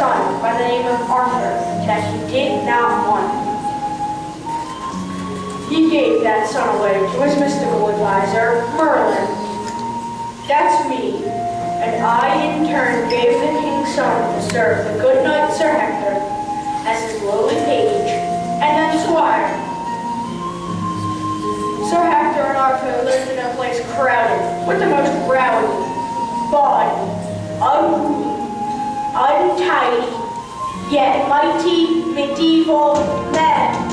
son by the name of Arthur that he did not want. He gave that son away to his mystical advisor, Merlin. That's me. And I, in turn, gave the king's son to serve the good knight Sir Hector as his lowly page, and then squire. Sir Hector and Arthur lived in a place crowded with the most rowdy, bawdy, unruly, untidy, yet mighty medieval men.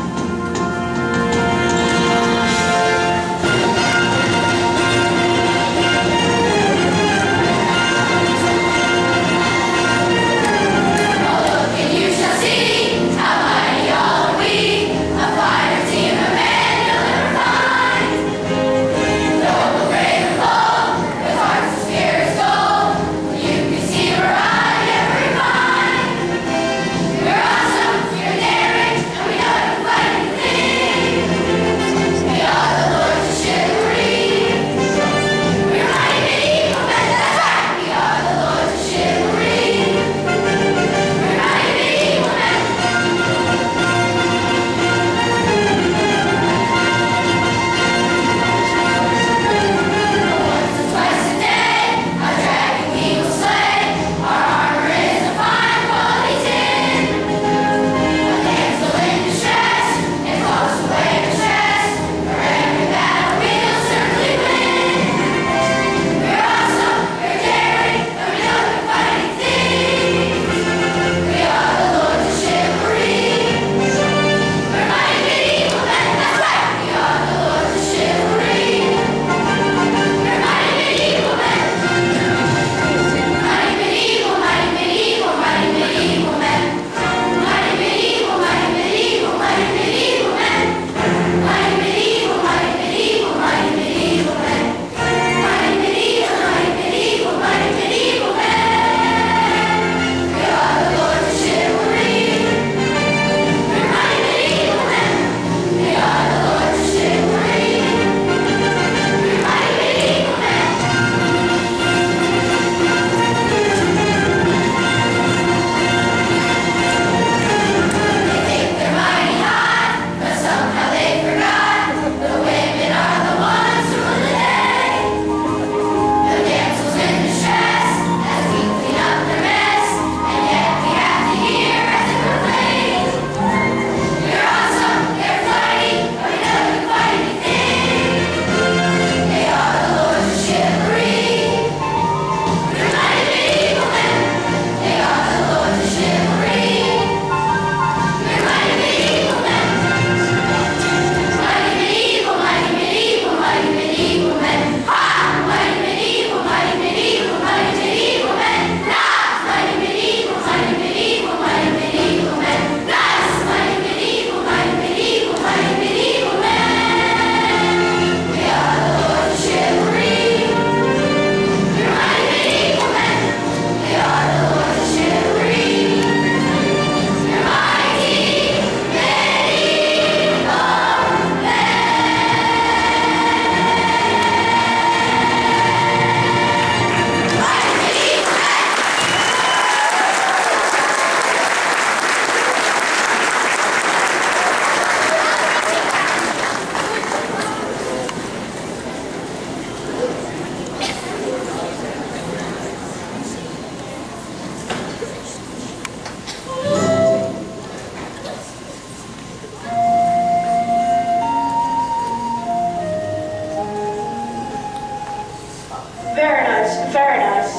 Very nice.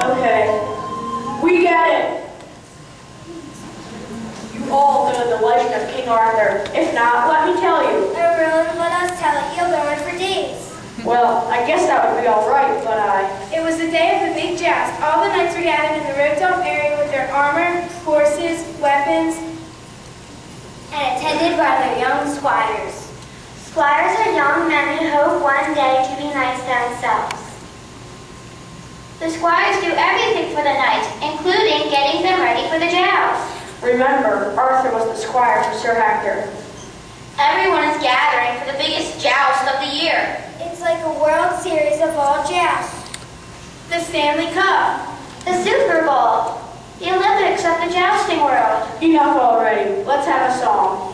Okay. We get it. You all know the legend of King Arthur. If not, let me tell you. Oh, really? Let us tell it. You'll learn it for days. Well, I guess that would be all right, but It was the day of the big joust. All the knights were gathered in the roped-off area with their armor, horses, weapons, and attended by their young squires. Squires are young men who hope one day to be knights themselves. The squires do everything for the knights, including getting them ready for the joust. remember, Arthur was the squire to Sir Hector. Everyone is gathering for the biggest joust of the year. It's like a World Series of all jousts. The Stanley Cup. The Super Bowl. Enough already. Let's have a song.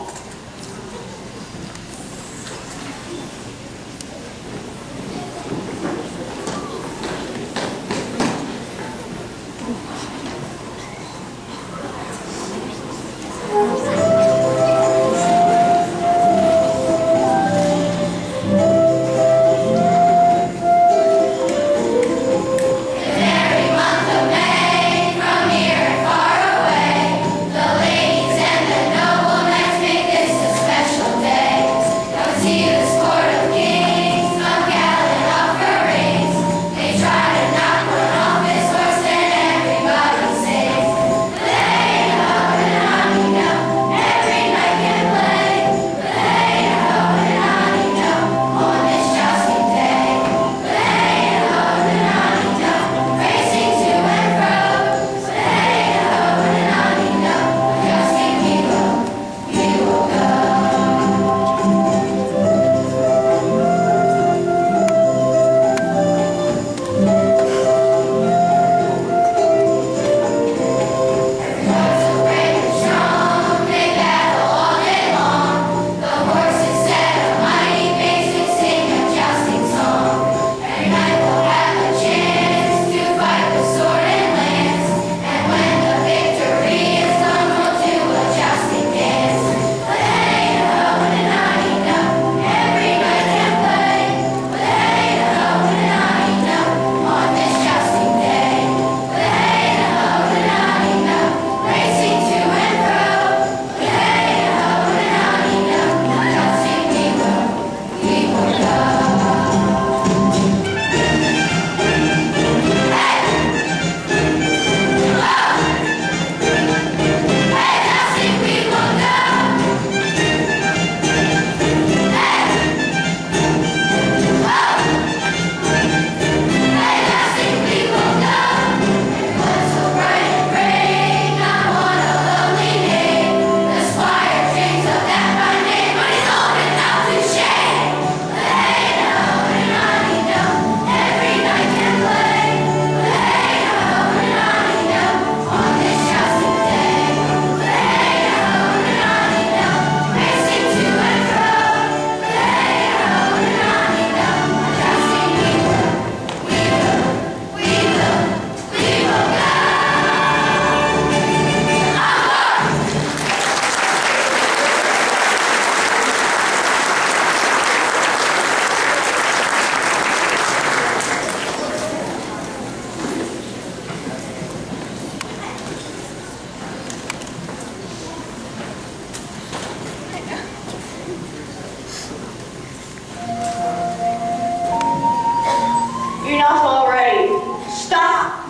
Enough already. Stop!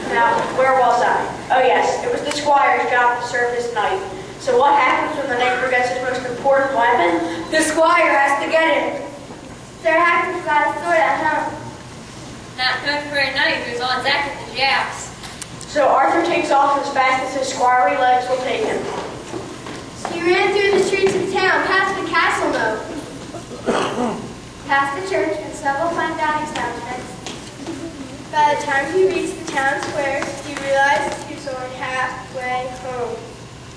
Now, where was I? Oh yes, it was the squire's job to serve this knight. So what happens when the knight forgets his most important weapon? The squire has to get it. Sir Hector's got a sword at home. Not good for a knight who's on deck at the joust. So Arthur takes off as fast as his squirey legs will take him. He ran through the streets of town, past the castle moat, Past the church and several fine dining establishments. By the time he reached the town square, he realized he was only halfway home.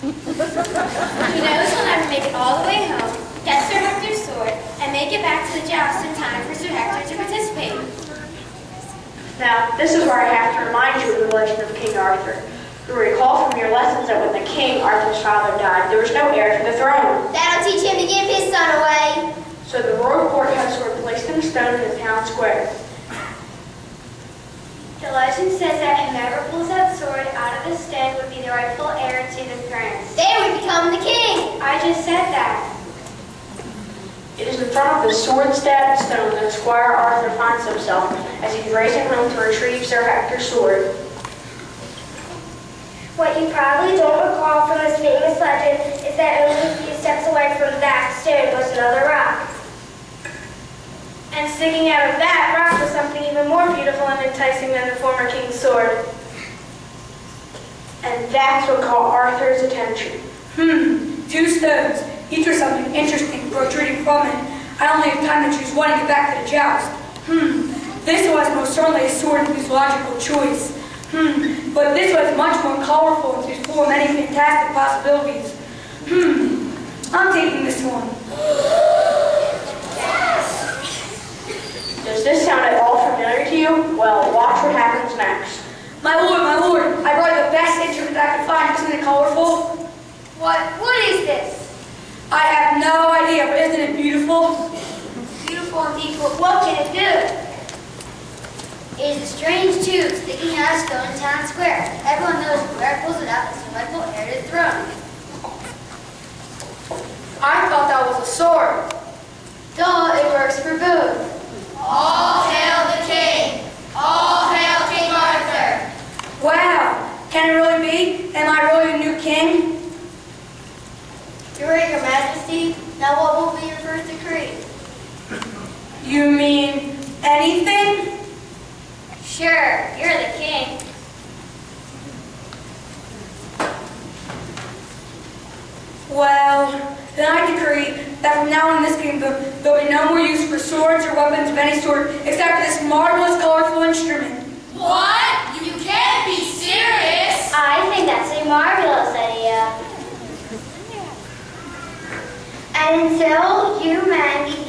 He knows he'll never make it all the way home, get Sir Hector's sword, and make it back to the joust in time for Sir Hector to participate. Now, this is where I have to remind you of the legend of King Arthur. You recall from your lessons that when the king, Arthur's father, died, there was no heir to the throne. That'll teach him to give his son away. So the royal court had a sword placed in stone in the town square. The legend says that whomever pulls that sword out of the stone would be the rightful heir to the throne. They would become the king. I just said that. It is in front of the sword-stabbed stone that Squire Arthur finds himself as he's racing home to retrieve Sir Hector's sword. What you probably don't recall from this famous legend is that only a few steps away from that stone was another rock. And sticking out of that rock was something even more beautiful and enticing than the former king's sword. And that's what caught Arthur's attention. 2 stones, each with something interesting protruding from it. I only have time to choose one to get back to the joust. This was most certainly a sword whose logical choice. But this was much more colorful and is full of many fantastic possibilities. I'm taking this one. Does this sound at all familiar to you? Well, watch what happens next. My lord, I brought the best instrument I could find. Isn't it colorful? What is this? I have no idea, but isn't it beautiful? Beautiful indeed, but what can it do? It is a strange tube sticking out of stone in town square. Everyone knows where it pulls it out, so might pull air to the throne. I thought that was a sword. Duh, it works for both. All hail the king! All hail King Arthur! Wow, can it really be? Am I really the new king? Your Majesty, now what will be your first decree? You mean anything? Sure, you're the king. Well, then I decree that from now on in this kingdom, there'll be no more use for swords or weapons of any sort except for this marvelous, colorful instrument. What? You can't be serious! I think that's a marvelous idea. And until humanity